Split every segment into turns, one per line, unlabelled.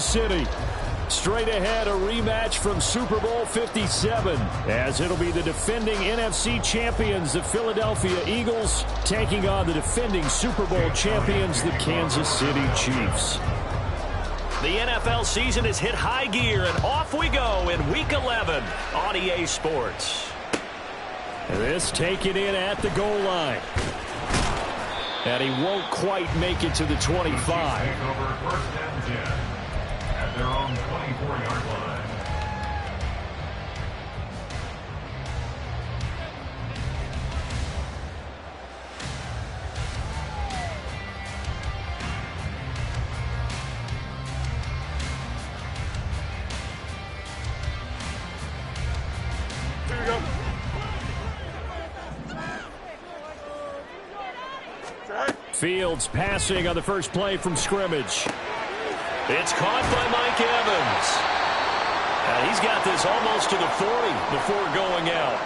City. Straight ahead, a rematch from Super Bowl 57, as it'll be the defending NFC champions, the Philadelphia Eagles, taking on the defending Super Bowl champions, the Kansas City Chiefs.
The NFL season has hit high gear, and off we go in Week 11 on EA Sports.
This taken in at the goal line. And he won't quite make it to the 25.
First and 10 at their own 24-yard line.
Here we go.
Fields passing on the first play from scrimmage.
It's caught by Mike Evans. And he's got this almost to the 40 before going out.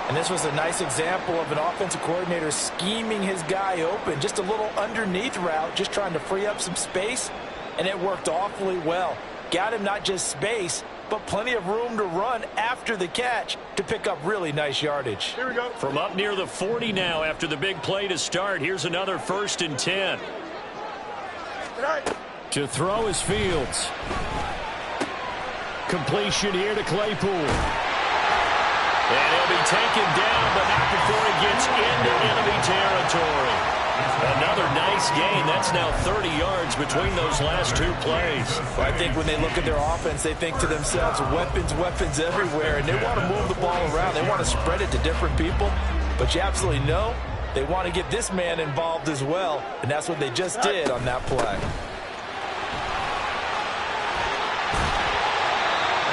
And this was a nice example of an offensive coordinator scheming his guy open. Just a little underneath route, just trying to free up some space. And it worked awfully well. Got him not just space, but plenty of room to run after the catch to pick up really nice yardage.
Here we go.
From up near the 40 now after the big play to start. Here's another 1st and 10.
To throw is Fields. Completion here to Claypool.
And he'll be taken down, but not before he gets into enemy territory. Another nice gain. That's now 30 yards between those last two plays.
Well, I think when they look at their offense, they think to themselves, weapons, weapons everywhere, and they want to move the ball around. They want to spread it to different people, but you absolutely know they want to get this man involved as well, and that's what they just did on that play.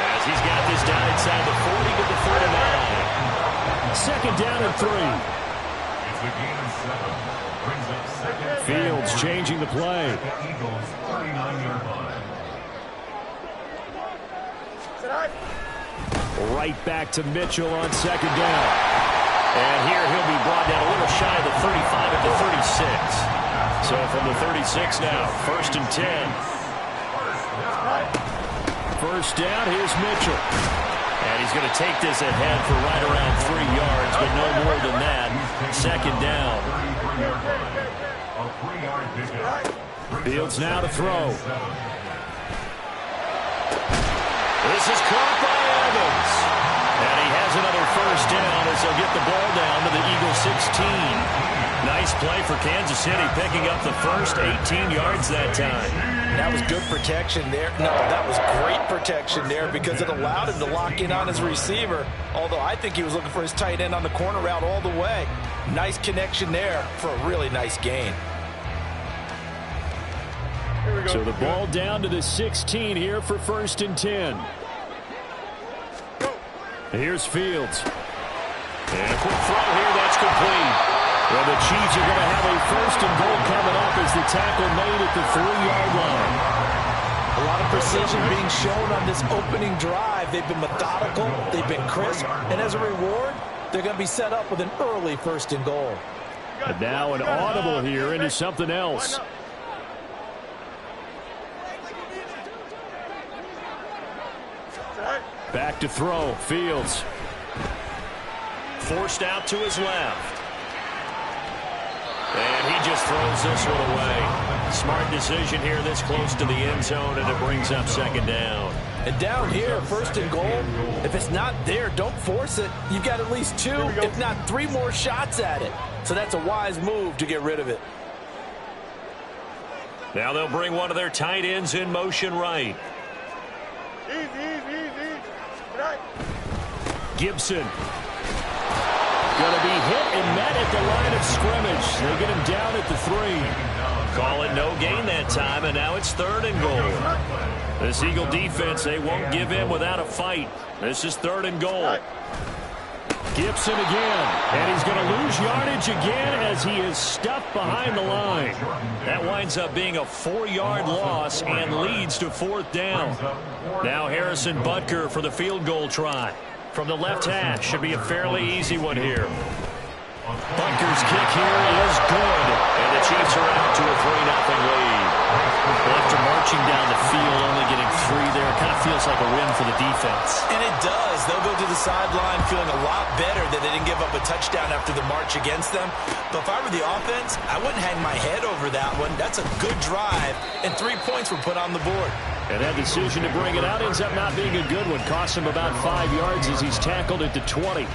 As he's got this down inside the 40 to the 49.
Second down and 3.
It's the gain of 7. Brings up second.
Fields changing the play.
Eagles 39-yard line.
Right back to Mitchell on second down.
And here he'll be brought down a little shy of the 35 at the 36. So from the 36 now, 1st and 10.
First down, here's Mitchell.
And he's going to take this ahead for right around 3 yards, but no more than that. Second down.
Fields now to throw.
This is caught by Evans. And he has another 1st down as they'll get the ball down to the Eagles 16. Nice play for Kansas City, picking up the first 18 yards that time.
That was good protection there. No, that was great protection there because it allowed him to lock in on his receiver, although I think he was looking for his tight end on the corner route all the way. Nice connection there for a really nice gain.
So the ball down to the 16 here for 1st and 10. Here's Fields.
And a quick throw here, that's complete.
Well, the Chiefs are going to have a 1st and goal coming up as the tackle made at the 3-yard line.
A lot of precision being shown on this opening drive. They've been methodical, they've been crisp, and as a reward, they're going to be set up with an early 1st and goal.
And now an audible here into something else. Back to throw, Fields.
Forced out to his left. And he just throws this one away. Smart decision here this close to the end zone, and it brings up second down.
And down here, 1st and goal, if it's not there, don't force it. You've got at least 2, if not 3 more shots at it. So that's a wise move to get rid of it.
Now they'll bring one of their tight ends in motion right.
Easy.
Gibson. Going to be hit and met at the line of scrimmage. They get him down at the 3.
Call it no gain that time, and now it's 3rd and goal. This Eagle defense, they won't give in without a fight. This is 3rd and goal.
Gibson again, and he's going to lose yardage again as he is stuffed behind the line.
That winds up being a 4-yard loss and leads to 4th down. Now Harrison Butker for the field goal try. From the left hash, should be a fairly easy one here. Butker's kick here is good, and the Chiefs are out to a 3-0 lead. After marching down the field, only getting feels like a win for the defense.
And it does. They'll go to the sideline feeling a lot better that they didn't give up a touchdown after the march against them. But if I were the offense, I wouldn't hang my head over that one. That's a good drive, and 3 points were put on the board.
And that decision to bring it out ends up not being a good one. Costs him about 5 yards as he's tackled at the 20.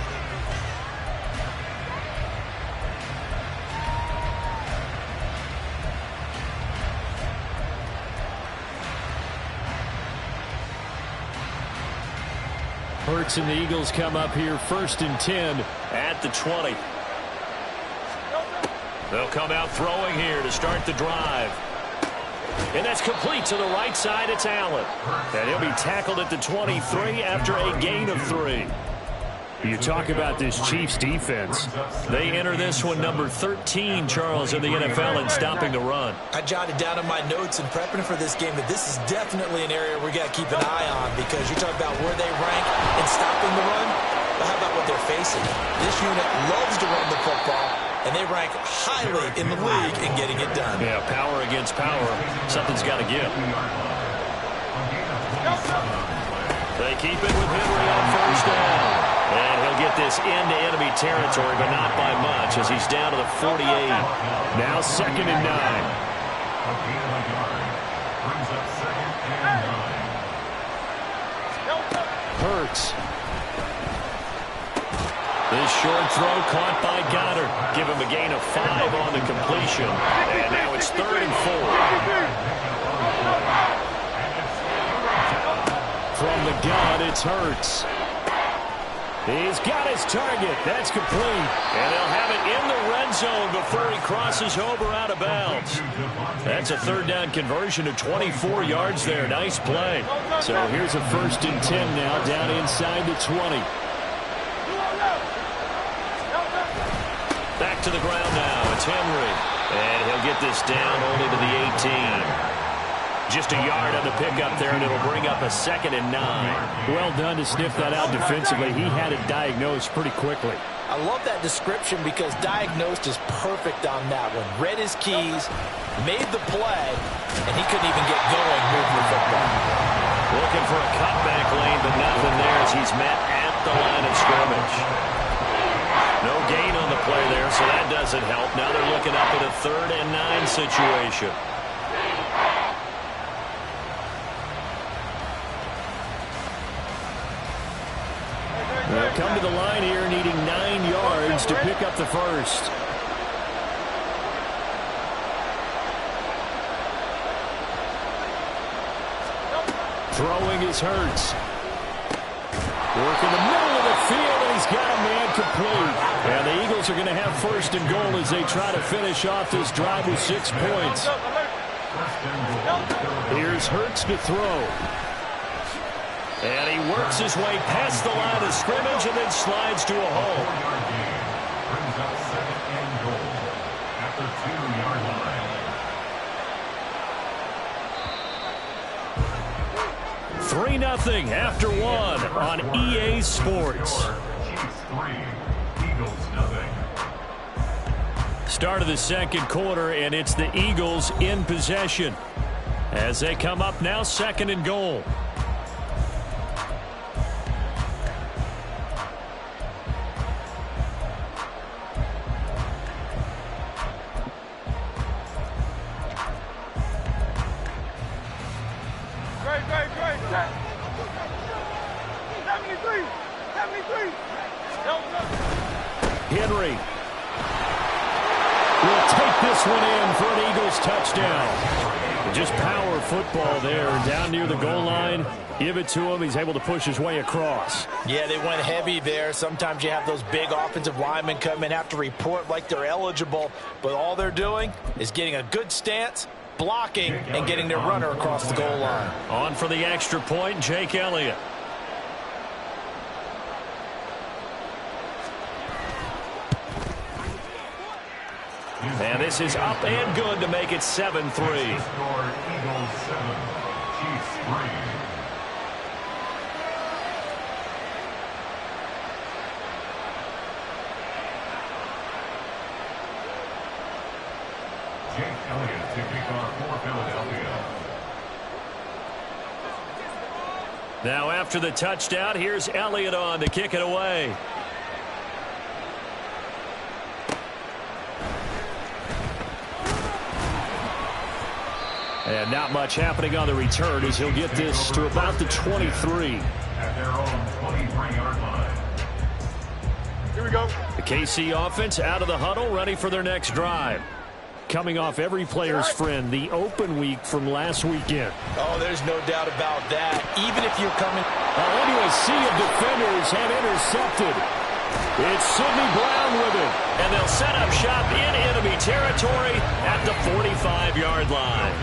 Hurts and the Eagles come up here 1st and 10
at the 20. They'll come out throwing here to start the drive. And that's complete to the right side. It's Allen. And he'll be tackled at the 23 after a gain of 3.
You talk about this Chiefs defense.
They enter this one number 13, Charles, in the NFL in stopping the run.
I jotted down in my notes in prepping for this game that this is definitely an area we got to keep an eye on, because you talk about where they rank in stopping the run, but how about what they're facing? This unit loves to run the football, and they rank highly in the league in getting it done.
Yeah, power against power. Something's got to give. They keep it with Henry on 1st down. And he'll get this into enemy territory, but not by much, as he's down to the 48.
Now 2nd and 9. Hurts.
This short throw caught by Goddard. Give him a gain of 5 on the completion. And now it's 3rd and 4.
From the gun, it's Hurts. He's got his target. That's complete.
And they'll have it in the red zone before he crosses over out of bounds. That's a 3rd down conversion of 24 yards there. Nice play.
So here's a 1st and 10 now, down inside the 20.
Back to the ground now. It's Henry. And he'll get this down only to the 18. Just a yard on the pickup there, and it'll bring up a 2nd and 9.
Well done to sniff that out defensively. He had it diagnosed pretty quickly.
I love that description, because diagnosed is perfect on that one. Read his keys, made the play, and he couldn't even get going moving the football.
Looking for a cutback lane, but nothing there as he's met at the line of scrimmage. No gain on the play there, so that doesn't help. Now they're looking up at a 3rd and 9 situation.
They'll come to the line here needing 9 yards to pick up the 1st. Throwing is Hurts. Work in the middle of the field, and he's got a man complete. And the Eagles are going to have 1st and goal as they try to finish off this drive with 6 points. Here's Hurts to throw.
And he works his way past the line of scrimmage and then slides to a hole.
Brings up 2nd and goal at the
2-yard line. 3-0 after 1 on EA Sports.
Chiefs 3, Eagles 0.
Start of the 2nd quarter, and it's the Eagles in possession as they come up now 2nd and goal.
Henry will take this one in for an Eagles touchdown. Just power football there down near the goal line. Give it to him. He's able to push his way across.
Yeah, they went heavy there. Sometimes you have those big offensive linemen come in, have to report like they're eligible, but all they're doing is getting a good stance, blocking, and getting their runner across the goal line.
On for the extra point, Jake Elliott. And this is up and good to make it 7-3.
Score Eagles 7, Chiefs 3. Jake Elliott to kick off for Philadelphia.
Now after the touchdown, here's Elliott on to kick it away. And not much happening on the return as he'll get this to about the 23.
At their own 23-yard line.
Here we go.
The KC offense out of the huddle, ready for their next drive. Coming off every player's friend, the open week from last weekend.
Oh, there's no doubt about that. Even if you're coming...
Into a sea of defenders and intercepted. It's Sidney Brown with it.
And they'll set up shop in enemy territory at the 45-yard line.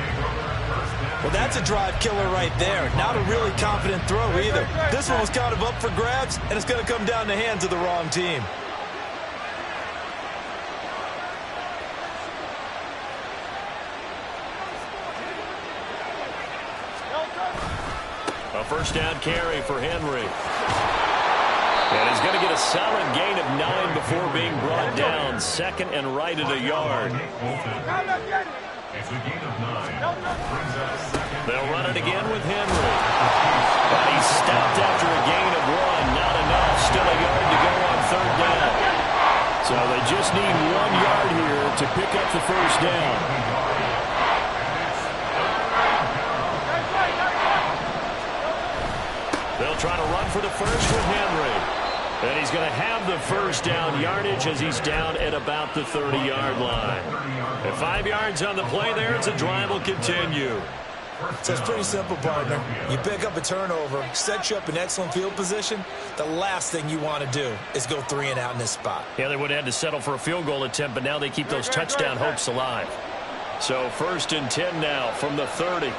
Well, that's a drive killer right there. Not a really confident throw either. This one was kind of up for grabs, and it's going to come down the hands of the wrong team.
A first down carry for Henry. And he's going to get a solid gain of 9 before being brought down. Second and right at a yard.
It's a gain of 9.
They'll run it again with Henry. But he's stopped after a gain of 1. Not enough. Still a yard to go on third down.
So they just need 1 yard here to pick up the first down.
They'll try to run for the first with Henry. And he's going to have the first down yardage as he's down at about the 30-yard line. At 5 yards on the play there, the drive will continue.
So it's pretty simple, partner. You pick up a turnover, set you up in excellent field position. The last thing you want to do is go 3 and out in this spot.
Yeah, they would have had to settle for a field goal attempt, but now they keep those touchdown hopes alive. So first and 10 now from the 30.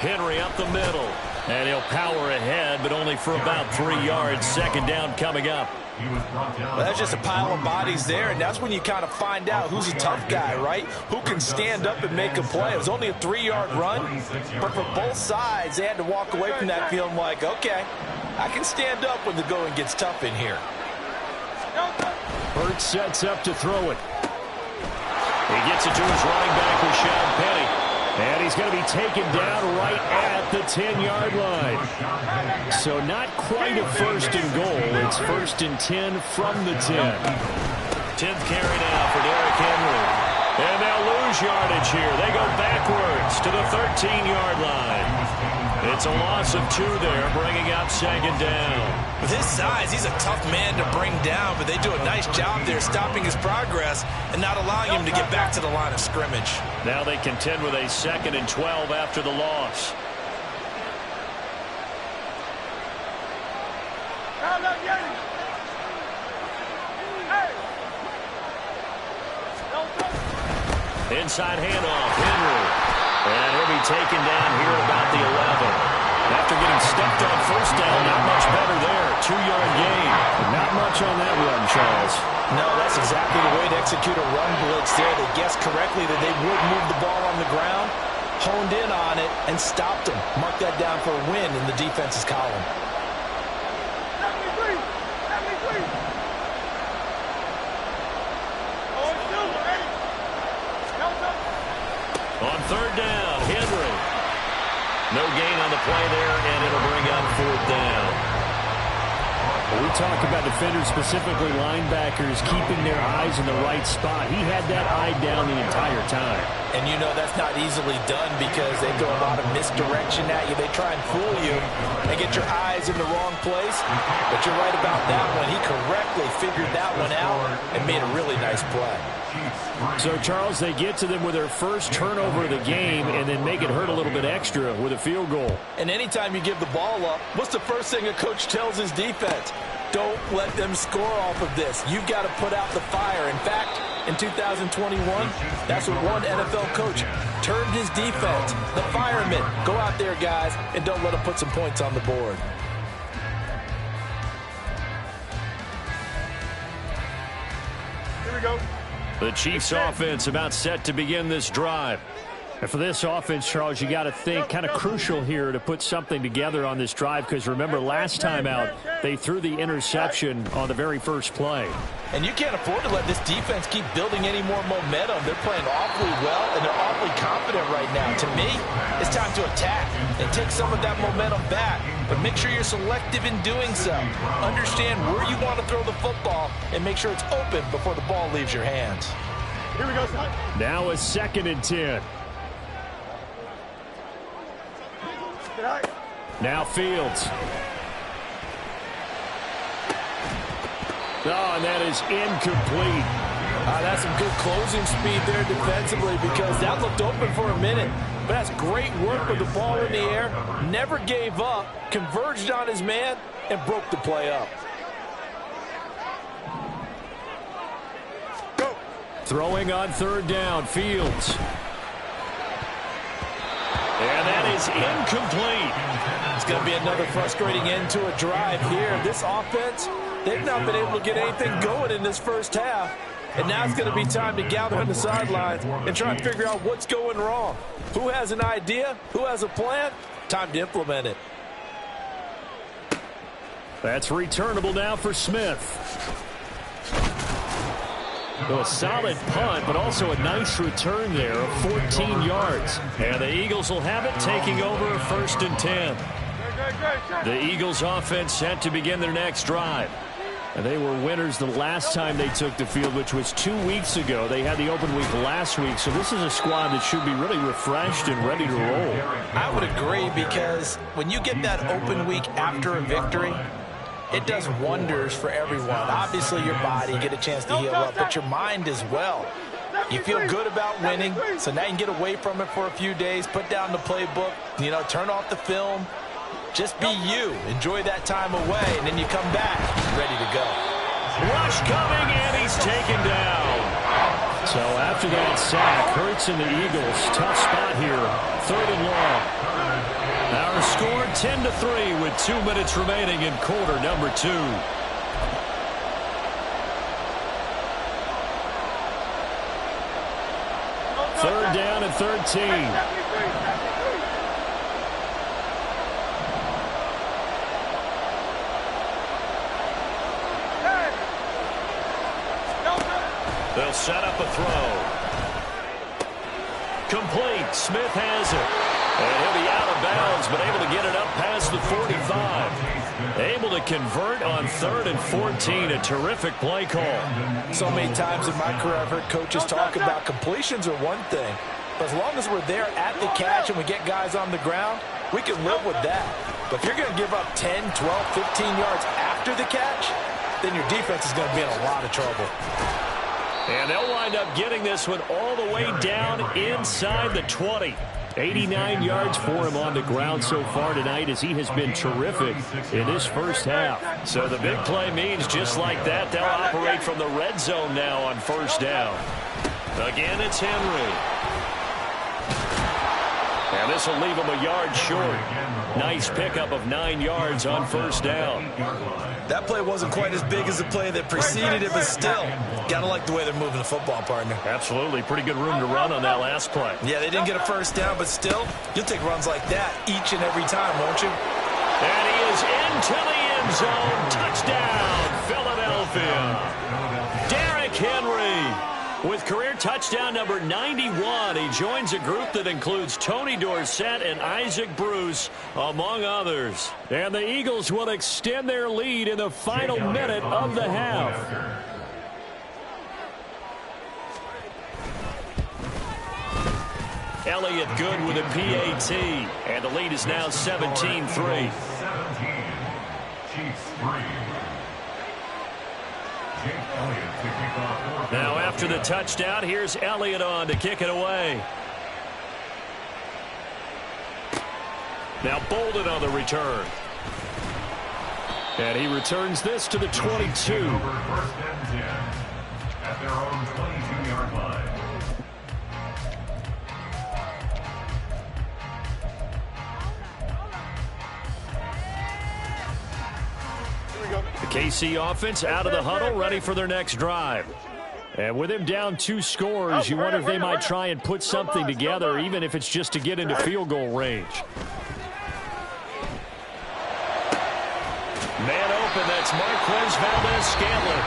Henry up the middle. And he'll power ahead, but only for about 3 yards. Second down coming up.
Well, that's just a pile of bodies there, and that's when you kind of find out who's a tough guy, right? Who can stand up and make a play. It was only a 3-yard run, but for both sides, they had to walk away from that feeling like, okay, I can stand up when the going gets tough in here.
Burt sets up to throw it.
He gets it to his running back, Rashad Penny.
And he's going to be taken down right at the 10-yard line. So not quite a first and goal. It's first and 10 from the 10.
10th carry now for Derrick Henry. And they'll lose yardage here. They go backwards to the 13-yard line. It's a loss of 2 there, bringing up second down.
With his size, he's a tough man to bring down, but they do a nice job there stopping his progress and not allowing him to get back to the line of scrimmage.
Now they contend with a 2nd and 12 after the loss. Inside handoff, Henry. And he'll be taken down here about the 11. After getting stepped on first down, not much better there. 2-yard gain.
Not much on that run, Charles.
No, that's exactly the way to execute a run blitz there. They guessed correctly that they would move the ball on the ground, honed in on it, and stopped them. Mark that down for a win in the defense's column.
On third down, Henry. No gain on the play there, and it'll bring up fourth down.
When we talk about defenders, specifically linebackers, keeping their eyes in the right spot. He had that eye down the entire time.
And you know that's not easily done because they throw a lot of misdirection at you. They try and fool you and get your eyes in the wrong place. But you're right about that one. He correctly figured that one out and made a really nice play.
So, Charles, they get to them with their first turnover of the game and then make it hurt a little bit extra with a field goal.
And anytime you give the ball up, what's the first thing a coach tells his defense? Don't let them score off of this. You've got to put out the fire. In fact, in 2021, that's what one NFL coach termed his defense, the firemen. Go out there, guys, and don't let them put some points on the board.
Here we go.
The Chiefs offense about set to begin this drive.
And for this offense, Charles, you got to think kind of crucial here to put something together on this drive, because remember last time out they threw the interception on the very first play.
And you can't afford to let this defense keep building any more momentum. They're playing awfully well, and they're awfully confident right now. To me, it's time to attack and take some of that momentum back. But make sure you're selective in doing so. Understand where you want to throw the football and make sure it's open before the ball leaves your hands.
Here we go, son.
Now a 2nd and 10. Now Fields. Oh, and that is incomplete.
That's some good closing speed there defensively, because that looked open for a minute. But that's great work with the ball in the air. Never gave up, converged on his man, and broke the play up.
Go.
Throwing on 3rd down, Fields. And that is incomplete.
It's going to be another frustrating end to a drive here. This offense, they've not been able to get anything going in this first half. And now it's going to be time to gather on the sidelines and try and figure out what's going wrong. Who has an idea? Who has a plan? Time to implement it.
That's returnable now for Smith. So a solid punt, but also a nice return there of 14 yards. And the Eagles will have it, taking over 1st and 10. The Eagles offense set to begin their next drive. And they were winners the last time they took the field, which was 2 weeks ago. They had the open week last week, so this is a squad that should be really refreshed and ready to roll.
I would agree, because when you get that open week after a victory, it does wonders for everyone. Obviously, your body, get a chance to heal up, but your mind as well. You feel good about winning, so now you can get away from it for a few days, put down the playbook, turn off the film. Just be you. Enjoy that time away, and then you come back ready to go.
Rush coming, and he's taken down. So after that sack, Hurts and the Eagles, tough spot here, 3rd and long. Our score 10-3 with 2 minutes remaining in quarter number 2. 3rd down and 13.
They'll set up a throw. Complete. Smith has it. And he'll be out of bounds, but able to get it up past the 45. Able to convert on 3rd and 14. A terrific play call.
So many times in my career I've heard coaches talk about completions are one thing. But as long as we're there at the catch and we get guys on the ground, we can live with that. But if you're going to give up 10, 12, 15 yards after the catch, then your defense is going to be in a lot of trouble.
And they'll wind up getting this one all the way down inside the 20.
89 yards for him on the ground so far tonight, as he has been terrific in this first half.
So the big play means just like that, they'll operate from the red zone now on 1st down. Again, it's Henry. And this will leave him a yard short. Nice pickup of 9 yards on 1st down.
That play wasn't quite as big as the play that preceded it, but still, gotta like the way they're moving the football, partner.
Absolutely. Pretty good room to run on that last play.
Yeah, they didn't get a 1st down, but still, you'll take runs like that each and every time, won't you?
And he is into the end zone. Touchdown, Philadelphia. Derrick Henry with career touchdown number 91. He joins a group that includes Tony Dorsett and Isaac Bruce, among others.
And the Eagles will extend their lead in the final minute of the half.
Elliott good with a PAT, and the lead is now 17-3.
17. Chiefs 3.
Now after the touchdown, here's Elliott on to kick it away. Now Bolden on the return.
And he returns this to the 22.
1st and 10 at their own 22-yard line.
The KC offense out of the huddle, ready for their next drive. And with him down 2 scores, you wonder if they might try and put something together, even if it's just to get into field goal range.
Man open, that's Marquez Valdez-Scantling.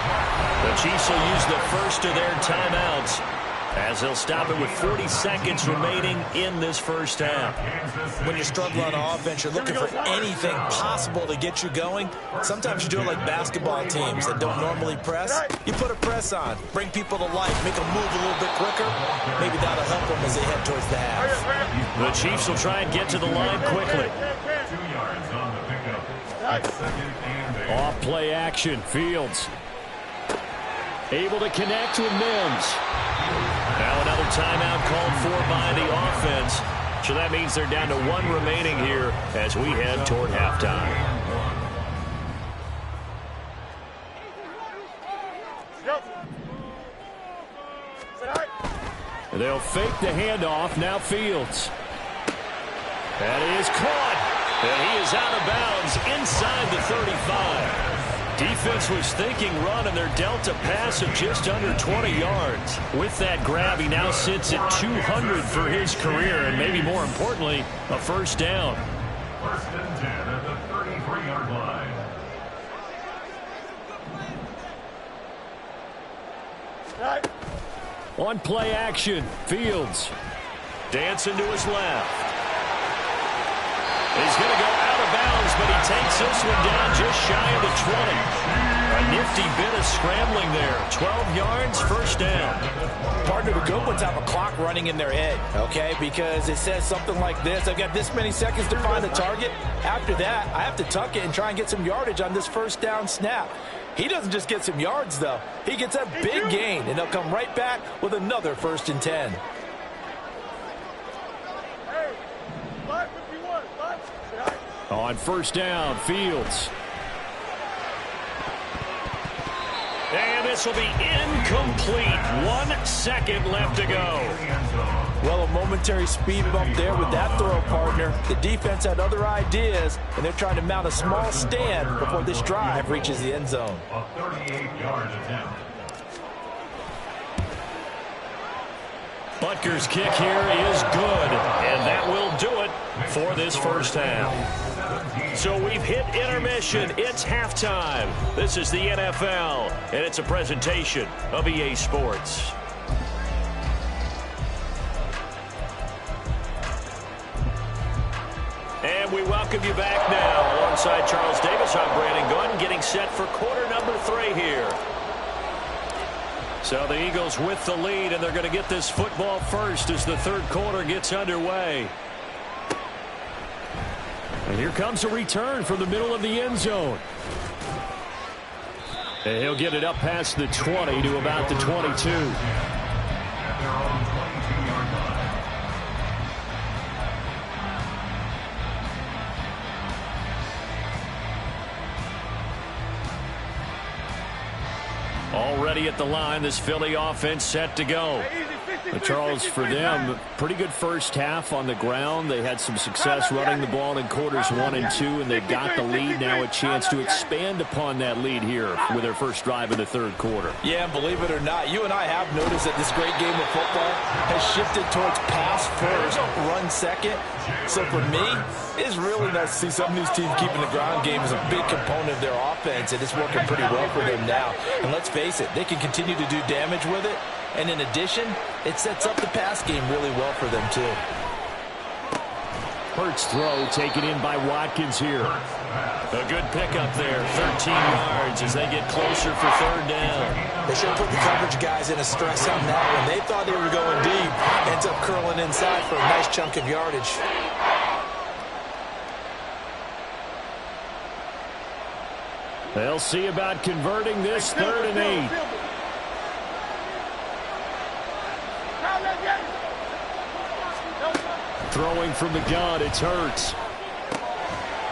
The Chiefs will use the first of their timeouts as they'll stop it with 40 seconds remaining in this first half.
When you're struggling on offense, you're looking for anything possible to get you going. Sometimes you do it like basketball teams that don't normally press. You put a press on, bring people to life, make them move a little bit quicker. Maybe that'll help them as they head towards the half.
The Chiefs will try and get to the line quickly.
2 yards on the pickup. Second and 8.
Off play action. Fields able to connect with Mims.
Now another timeout called for by the offense. So that means they're down to 1 remaining here as we head toward halftime.
They'll fake the handoff. Now Fields. That is caught.
And he is out of bounds inside the 35. Defense was thinking run, and they're dealt a pass of just under 20 yards.
With that grab, he now sits at 200 for his career, and maybe more importantly, a first down.
First and 10 at the 33-yard line.
On play action, Fields.
Dancing to his left. He's going to go out of bounds, but he takes this one down just shy of the 20. A nifty bit of scrambling there. 12 yards, first down.
Partner, the good ones have a clock running in their head, okay? Because it says something like this. I've got this many seconds to find the target. After that, I have to tuck it and try and get some yardage on this first down snap. He doesn't just get some yards, though. He gets a big gain, and they'll come right back with another first and 10.
On first down, Fields.
And this will be incomplete. 1 second left to go.
Well, a momentary speed bump there with that throw, partner. The defense had other ideas, and they're trying to mount a small stand before this drive reaches the end zone.
A 38-yard attempt.
Butker's kick here is good, and that will do it for this first half. So we've hit intermission. It's halftime. This is the NFL, and it's a presentation of EA Sports. And we welcome you back now. Alongside Charles Davis, I'm Brandon Gunn, getting set for quarter number 3 here. So the Eagles with the lead, and they're going to get this football first as the third quarter gets underway.
And here comes a return from the middle of the end zone. And he'll get it up past the 20 to about the 22.
At their own 22-yard line.
Already at the line, this Philly offense set to go. Charles, for them, pretty good first half on the ground. They had some success running the ball in quarters 1 and 2, and they've got the lead. Now a chance to expand upon that lead here with their first drive in the third quarter.
Yeah, and believe it or not, you and I have noticed that this great game of football has shifted towards pass first, run second. So for me, it's really nice to see some of these teams keeping the ground game as a big component of their offense, and it's working pretty well for them now. And let's face it, they can continue to do damage with it. And in addition, it sets up the pass game really well for them, too.
Hurts throw taken in by Watkins here.
A good pickup there, 13 yards as they get closer for third down.
They should have put the coverage guys in a stress on that one. They thought they were going deep. Ends up curling inside for a nice chunk of yardage.
They'll see about converting this 3rd and 8. Throwing from the gun, it's Hurts.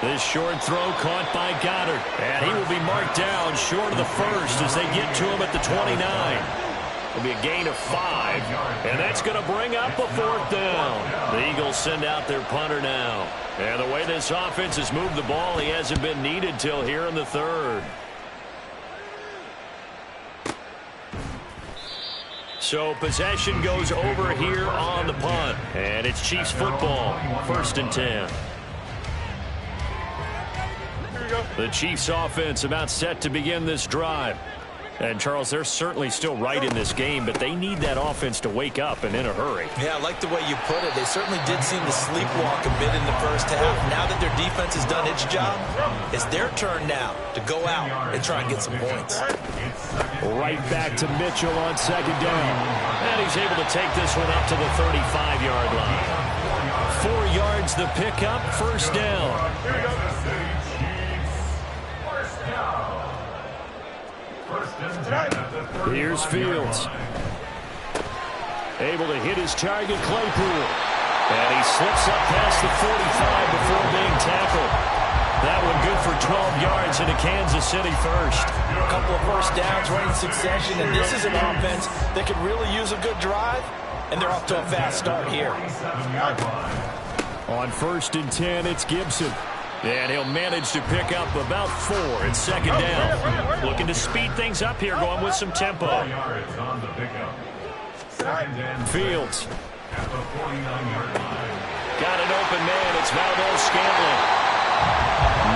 This short throw caught by Goddard. And he will be marked down short of the first as they get to him at the 29. It'll be a gain of 5. And that's going to bring up a 4th down. The Eagles send out their punter now. And the way this offense has moved the ball, he hasn't been needed till here in the 3rd.
So possession goes over here on the punt. And it's Chiefs football, 1st and 10. The Chiefs offense about set to begin this drive. And, Charles, they're certainly still right in this game, but they need that offense to wake up and in a hurry.
Yeah, I like the way you put it. They certainly did seem to sleepwalk a bit in the first half. Now that their defense has done its job, it's their turn now to go out and try and get some points.
Right back to Mitchell on 2nd down.
And he's able to take this one up to the 35-yard line. 4 yards the pickup, 1st down.
Here's Fields. Able to hit his target, Claypool.
And he slips up past the 45 before being tackled. That one good for 12 yards into Kansas City first.
A couple of first downs right in succession, and this is an offense that could really use a good drive, and they're off to a fast start here.
On 1st and 10, it's Gibson.
And he'll manage to pick up about 4 at 2nd down. Looking to speed things up here, going with some tempo.
Fields.
Got an open man. It's Valdez-Scantling.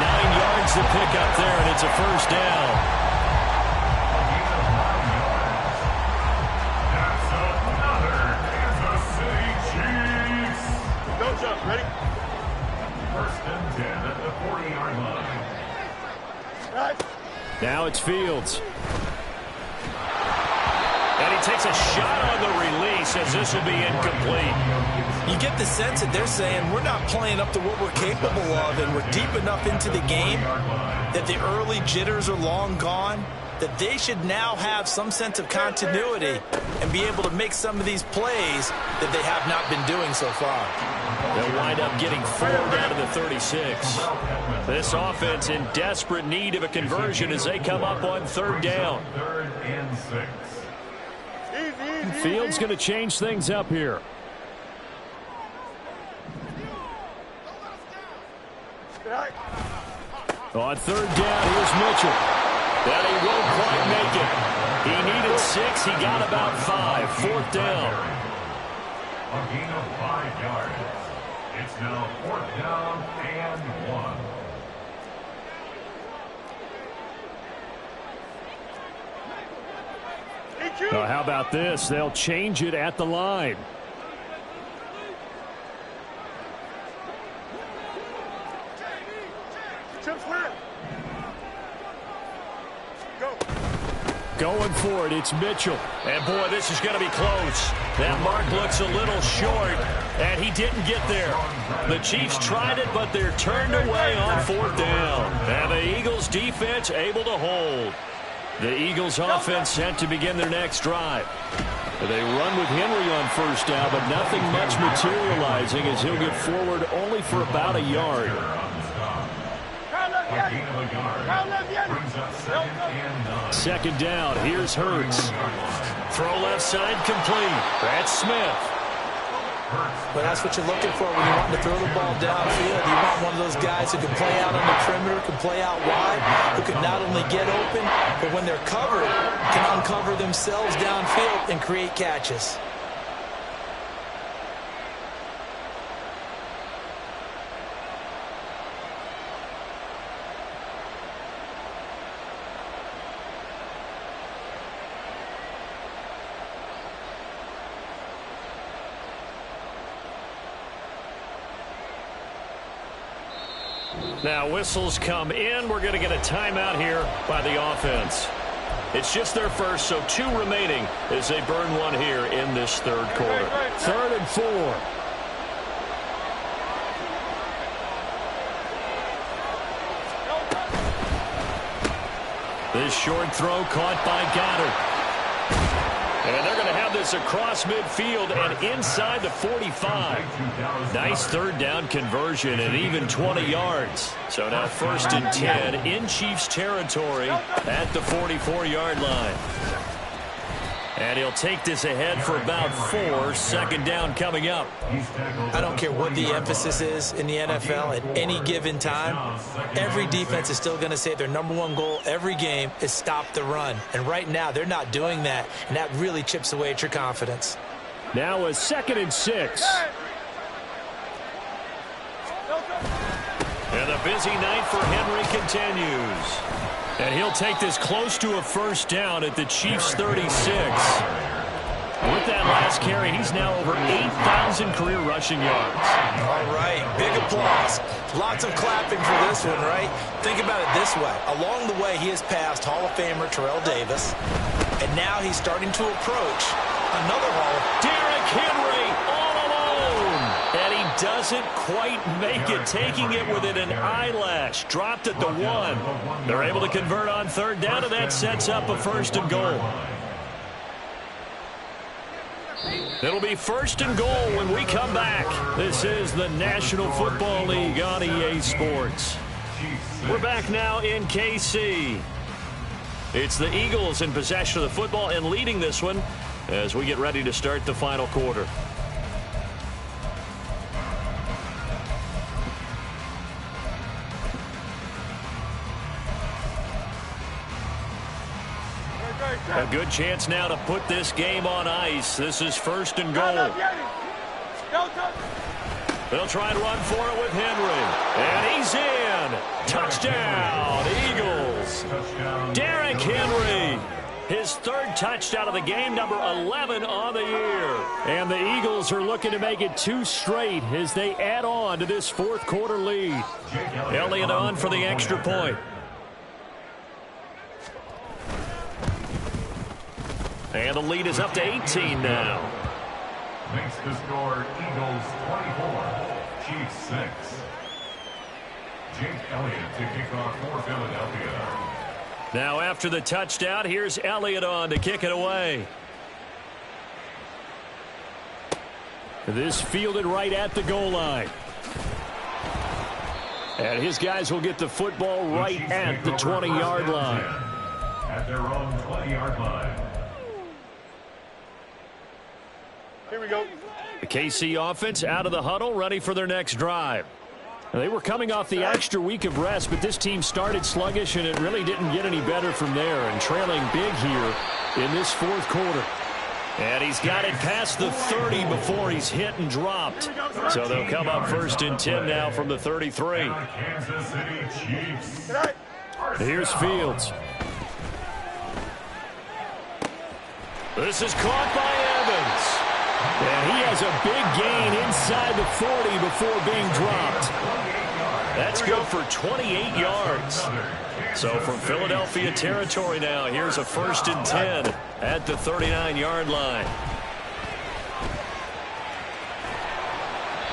9 yards to pick up there, and it's a 1st down.
Go, Chuck. Ready? 1st and 10 at the 40-yard line.
Now it's Fields.
And he takes a shot on the release as this will be incomplete.
You get the sense that they're saying we're not playing up to what we're capable of, and we're deep enough into the game that the early jitters are long gone, that they should now have some sense of continuity and be able to make some of these plays that they have not been doing so far.
They'll wind up getting 4 down to the 36. This offense in desperate need of a conversion as they come up on 3rd down.
3rd and 6.
Fields going to change things up here. On 3rd down, here's Mitchell.
But he won't quite make it. He needed 6. He got about 5. 4th down.
A gain of 5 yards. It's now 4th down and 1.
Well, how about this? They'll change it at the line. Going for it, it's Mitchell.
And, boy, this is going to be close. That mark looks a little short, and he didn't get there. The Chiefs tried it, but they're turned away on 4th down. And the Eagles' defense able to hold. The Eagles' offense set to begin their next drive.
They run with Henry on 1st down, but nothing much materializing as he'll get forward only for about a yard.
A gain of a yard. Brings up 2nd and 9.
2nd down, here's Hurts.
Throw left side complete. That's Smith.
But that's what you're looking for when you want to throw the ball downfield. You want one of those guys who can play out on the perimeter, can play out wide, who can not only get open, but when they're covered, can uncover themselves downfield and create catches.
Now whistles come in. We're going to get a timeout here by the offense. It's just their first, so 2 remaining as they burn one here in this 3rd quarter.
3rd and 4.
This short throw caught by Goddard. And they're going to have this across midfield and inside the 45. Nice 3rd down conversion and even 20 yards. So now 1st and 10 in Chiefs territory at the 44-yard line. And he'll take this ahead for about 4. Second down coming up.
I don't care what the emphasis is in the NFL at any given time. Every defense is still going to say their #1 goal every game is stop the run. And right now, they're not doing that. And that really chips away at your confidence.
Now a 2nd and 6.
And the busy night for Henry continues. And he'll take this close to a first down at the Chiefs' 36. With that last carry, he's now over 8,000 career rushing yards.
All right, big applause. Lots of clapping for this one, right? Think about it this way. Along the way, he has passed Hall of Famer Terrell Davis, and now he's starting to approach another Hall of
Derrick Henry all alone. And he doesn't quite make it, taking it within an eyelash. Dropped at the 1. They're able to convert on 3rd down, and that sets up a 1st and goal. It'll be 1st and goal when we come back. This is the National Football League on EA Sports. We're back now in KC. It's the Eagles in possession of the football and leading this one as we get ready to start the final quarter. A good chance now to put this game on ice. This is 1st and goal. They'll try and run for it with Henry. And he's in. Touchdown, Eagles. Derrick Henry. His 3rd touchdown of the game, number 11 on the year.
And the Eagles are looking to make it 2 straight as they add on to this 4th quarter lead.
Elliott on for the extra point. And the lead is up to 18 now.
Makes the score Eagles 24, Chiefs 6. Jake Elliott to kick off for Philadelphia.
Now after the touchdown, here's Elliott on to kick it away.
This fielded right at the goal line. And his guys will get the football right at the 20-yard line.
At their own 20-yard line.
Here we go.
The KC offense out of the huddle, ready for their next drive. They were coming off the extra week of rest, but this team started sluggish, and it really didn't get any better from there, and trailing big here in this 4th quarter.
And he's got it past the 30 before he's hit and dropped. So they'll come up 1st and 10 now from the 33.
Kansas City Chiefs.
Here's Fields.
This is caught by Evans.
And he has a big gain inside the 40 before being dropped.
That's good for 28 yards. So from Philadelphia territory now, here's a 1st and 10 at the 39-yard line.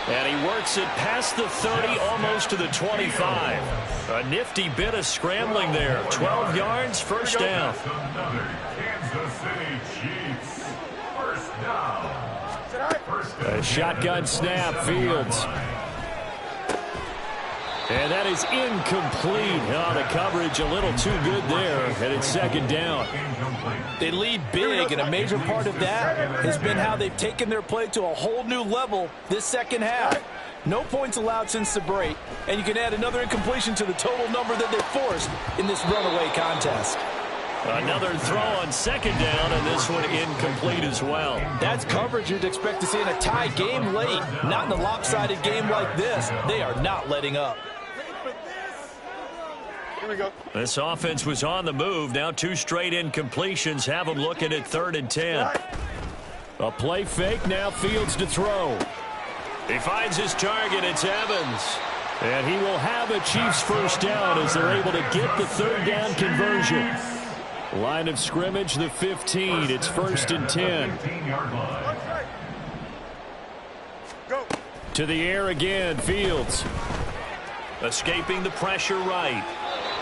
And he works it past the 30, almost to the 25. A nifty bit of scrambling there. 12 yards, 1st down.
Another Kansas City Chiefs. 1st down.
A shotgun snap, Fields. And that is incomplete. Oh, the coverage a little too good there, and it's 2nd down.
They lead big, and a major part of that has been how they've taken their play to a whole new level this 2nd half. No points allowed since the break, and you can add another incompletion to the total number that they forced in this runaway contest.
Another throw on 2nd down, and this one incomplete as well.
That's coverage you'd expect to see in a tie game late. Not in a lopsided game like this. They are not letting up.
Here we go.
This offense was on the move. Now 2 straight incompletions have them looking at 3rd and 10.
A play fake, now Fields to throw.
He finds his target. It's Evans.
And he will have a Chiefs 1st down as they're able to get the 3rd down conversion. Line of scrimmage, the 15. It's 1st and 10.
Go.
To the air again, Fields.
Escaping the pressure right.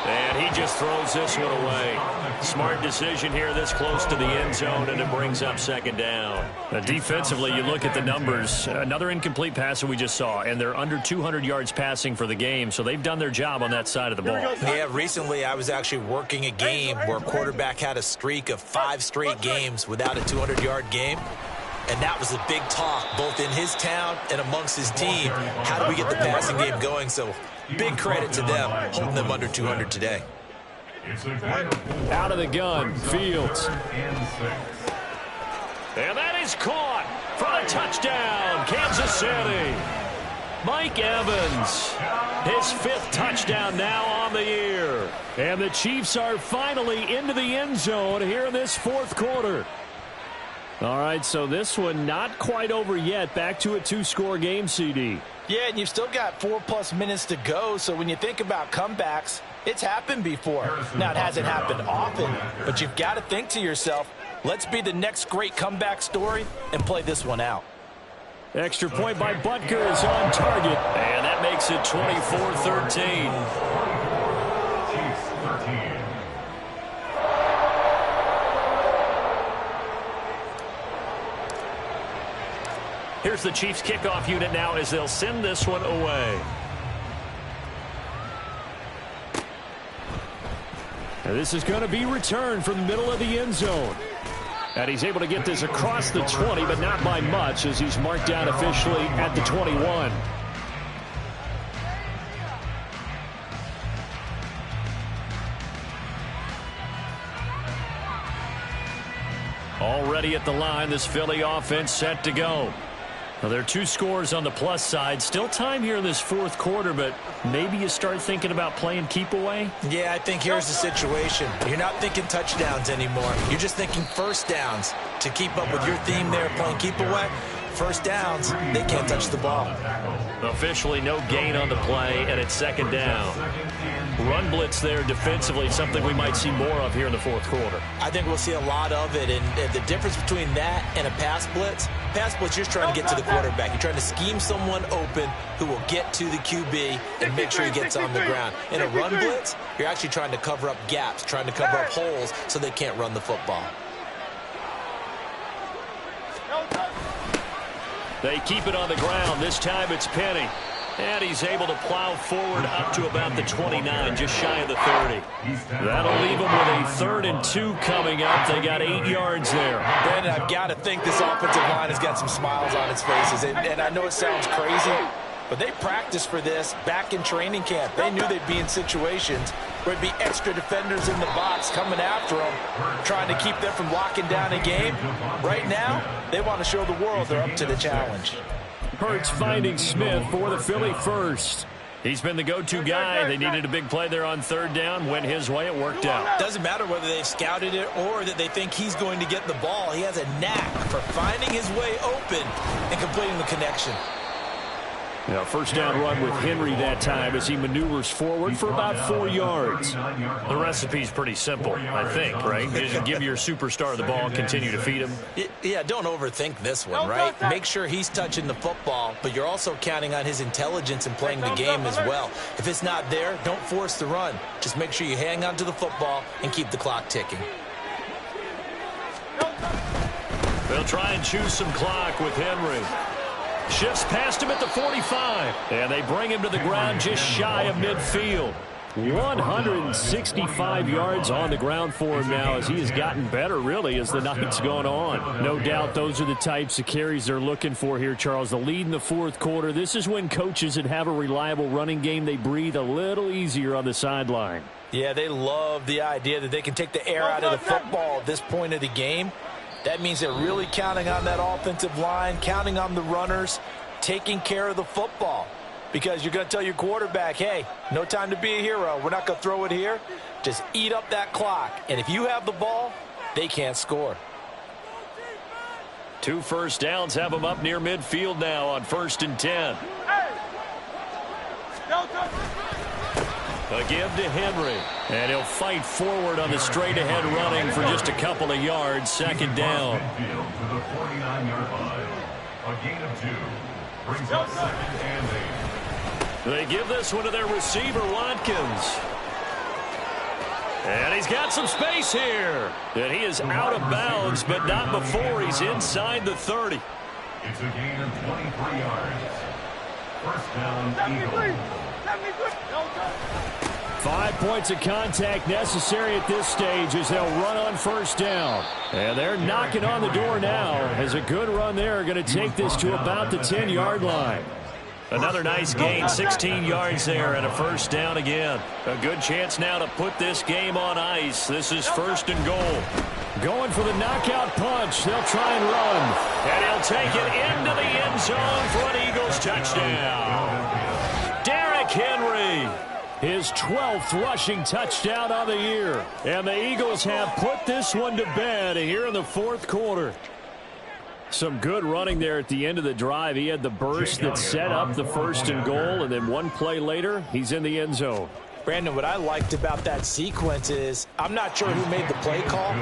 And he just throws this one away. Smart decision here this close to the end zone, and it brings up second down. Defensively, you look at the numbers. Another incomplete pass that we just saw, and they're under 200 yards passing for the game, so they've done their job on that side of the ball.
Yeah, recently I was actually working a game where a quarterback had a streak of 5 straight games without a 200-yard game. And that was a big talk, both in his town and amongst his team. How do we get the passing game going? So big credit to them, holding them under 200 today.
Out of the gun, Fields.
And that is caught for the touchdown, Kansas City. Mike Evans, his 5th touchdown now on the year.
And the Chiefs are finally into the end zone here in this 4th quarter. All right, so this one not quite over yet. Back to a 2-score game, CD.
Yeah, and you've still got 4+ minutes to go, so when you think about comebacks, it's happened before. Now, it hasn't happened often, but you've got to think to yourself, let's be the next great comeback story and play this one out.
Extra point by Butker is on target.
And that makes it 24-13. Here's the Chiefs kickoff unit now as they'll send this one away.
And this is going to be returned from the middle of the end zone. And he's able to get this across the 20, but not by much, as he's marked down officially at the 21.
Already at the line, this Philly offense set to go. Well, there are 2 scores on the plus side. Still time here in this 4th quarter, but maybe you start thinking about playing keep away?
Yeah, I think here's the situation. You're not thinking touchdowns anymore. You're just thinking first downs. To keep up with your theme there, playing keep away, first downs, they can't touch the ball.
Officially no gain on the play, and it's second down. Run blitz there defensively, something we might see more of here in the 4th quarter.
I think we'll see a lot of it, and the difference between that and a pass blitz, you're just trying to get to the quarterback. You're trying to scheme someone open who will get to the QB and make sure he gets on the ground. In a run blitz, you're actually trying to cover up gaps, trying to cover up holes so they can't run the football.
They keep it on the ground. This time it's Penny. And he's able to plow forward up to about the 29, just shy of the 30. That'll leave them with a 3rd and 2 coming up. They got 8 yards there.
Brandon, I've got to think this offensive line has got some smiles on its faces. And I know it sounds crazy, but they practiced for this back in training camp. They knew they'd be in situations where it'd be extra defenders in the box coming after them, trying to keep them from locking down a game. Right now, they want to show the world they're up to the challenge.
Hurts finding Smith for the Philly first.
He's been the go-to guy. They needed a big play there on 3rd down. Went his way. It worked out.
Doesn't matter whether they've scouted it or that they think he's going to get the ball. He has a knack for finding his way open and completing the connection.
Now, 1st down run with Henry that time as he maneuvers forward for about 4 yards.
The recipe's pretty simple, I think, right? Just give your superstar the ball, continue to feed him.
Yeah, don't overthink this one, right? Make sure he's touching the football, but you're also counting on his intelligence and playing the game as well. If it's not there, don't force the run. Just make sure you hang on to the football and keep the clock ticking.
They'll try and choose some clock with Henry. Shifts past him at the 45. And they bring him to the ground just shy of midfield.
165 yards on the ground for him now as he has gotten better, really, as the night's gone on. No doubt those are the types of carries they're looking for here, Charles. The lead in the 4th quarter. This is when coaches that have a reliable running game, they breathe a little easier on the sideline.
Yeah, they love the idea that they can take the air out of the football at this point of the game. That means they're really counting on that offensive line, counting on the runners, taking care of the football. Because you're going to tell your quarterback, hey, no time to be a hero. We're not going to throw it here. Just eat up that clock. And if you have the ball, they can't score.
2 first downs have them up near midfield now on 1st and 10. A give to Henry. And he'll fight forward on the straight-ahead running for just a couple of yards. 2nd down.
To the 49-yard line. A gain of 2 brings up 2nd and 8.
They give this one to their receiver, Watkins. And he's got some space here. And he is out of bounds, but not before he's inside the 30.
It's a gain of 23 yards. First down, Eagles.
5 points of contact necessary at this stage as they'll run on first down. And they're knocking on the door now as a good run there going to take this to about the 10-yard line.
Another nice gain, 16 yards there and a first down again. A good chance now to put this game on ice. This is first and goal.
Going for the knockout punch. They'll try and run.
And he'll take it into the end zone for an Eagles touchdown. Derrick Henry.
His 12th rushing touchdown on the year. And the Eagles have put this one to bed here in the fourth quarter. Some good running there at the end of the drive. He had the burst that set up the first and goal, and then one play later, he's in the end zone.
Brandon, what I liked about that sequence is I'm not sure who made the play call,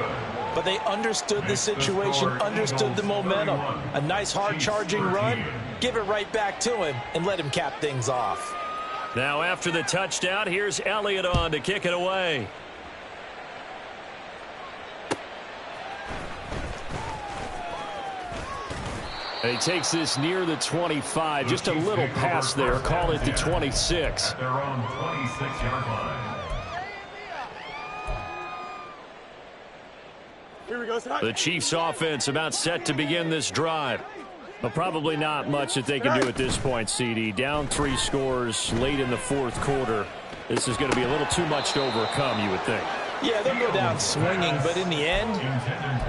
but they understood the situation, understood the momentum. A nice hard-charging run, give it right back to him, and let him cap things off.
Now after the touchdown, here's Elliott on to kick it away.
And he takes this near the 25. Just a little pass there. Call it the 26.
At their own 26-yard line.
Here we go.
The Chiefs offense about set to begin this drive. But probably not much that they can do at this point, CD. Down 3 scores late in the fourth quarter. This is going to be a little too much to overcome, you would think.
Yeah, they'll go down swinging, but in the end,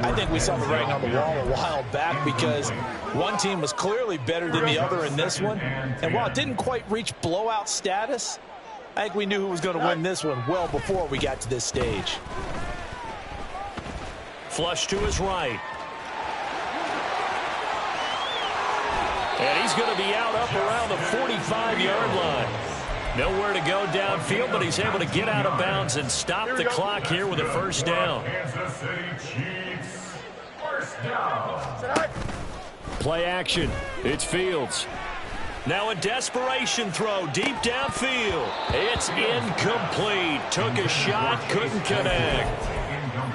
I think we saw the writing on the wall a while back because one team was clearly better than the other in this one. And while it didn't quite reach blowout status, I think we knew who was going to win this one well before we got to this stage.
Flush to his right. And he's going to be out up around the 45-yard line. Nowhere to go downfield, but he's able to get out of bounds and stop the clock here with a first down.
Kansas City Chiefs, first down.
Play action. It's Fields.
Now a desperation throw deep downfield. It's incomplete. Took a shot, couldn't connect.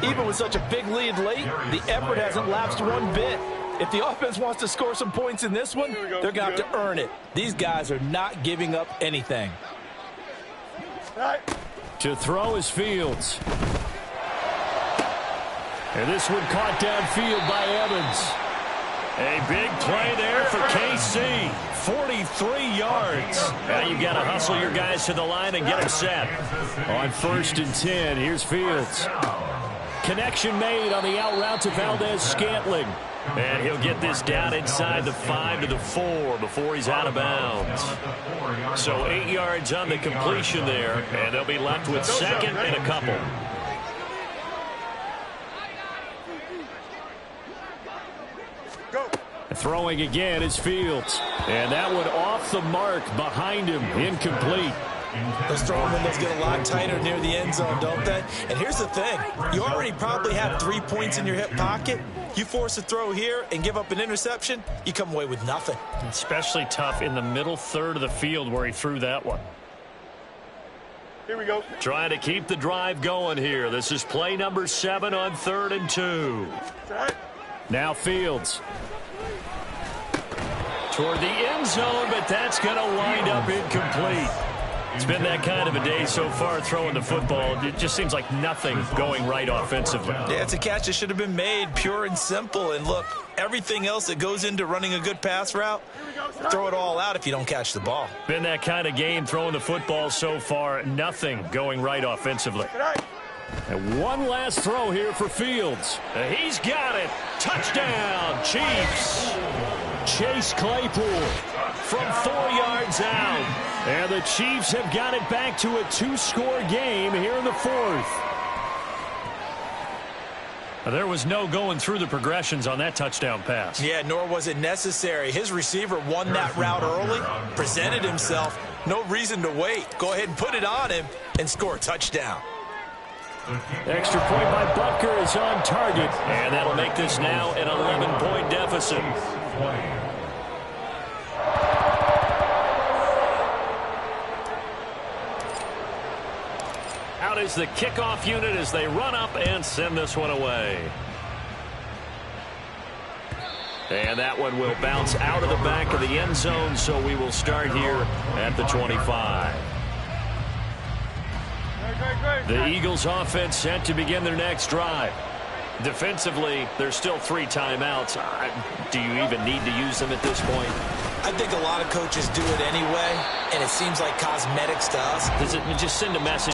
Even with such a big lead late, the effort hasn't lapsed one bit. If the offense wants to score some points in this one, they're going to have to earn it. These guys are not giving up anything.
To throw is Fields. And this one caught downfield by Evans.
A big play there for KC. 43 yards. Now you've got to hustle your guys to the line and get them set.
On first and 10, here's Fields. Connection made on the out route to Valdez-Scantling.
And he'll get this down inside the 5 to the 4 before he's out of bounds. So 8 yards on the completion there, and they'll be left with second and a couple.
Go.
Throwing again is Fields. And that one off the mark behind him. Incomplete.
Those throwing windows get a lot tighter near the end zone, don't they? And here's the thing. You already probably have 3 points in your hip pocket. You force a throw here and give up an interception, you come away with nothing.
Especially tough in the middle third of the field where he threw that one.
Here we go.
Trying to keep the drive going here. This is play number 7 on 3rd and 2.
Now Fields.
Toward the end zone, but that's going to wind up incomplete. It's been that kind of a day so far throwing the football. It just seems like nothing going right offensively.
Yeah, it's a catch that should have been made, pure and simple. And look, everything else that goes into running a good pass route, throw it all out if you don't catch the ball.
Been that kind of game throwing the football so far. Nothing going right offensively.
And one last throw here for Fields.
He's got it. Touchdown, Chiefs.
Chase Claypool
from 4 yards out.
And the Chiefs have got it back to a 2-score game here in the fourth.
There was no going through the progressions on that touchdown pass.
Yeah, nor was it necessary. His receiver won that route early, presented himself. No reason to wait. Go ahead and put it on him and score a touchdown.
Extra point by Butker is on target.
And that'll make this now an 11-point deficit.
Out
organize the kickoff unit as they run up and send this one away. And that one will bounce out of the back of the end zone, so we will start here at the 25. The Eagles offense set to begin their next drive. Defensively, there's still 3 timeouts. Do you even need to use them at this point?
I think a lot of coaches do it anyway, and it seems like cosmetics to us.
Does it just send a message?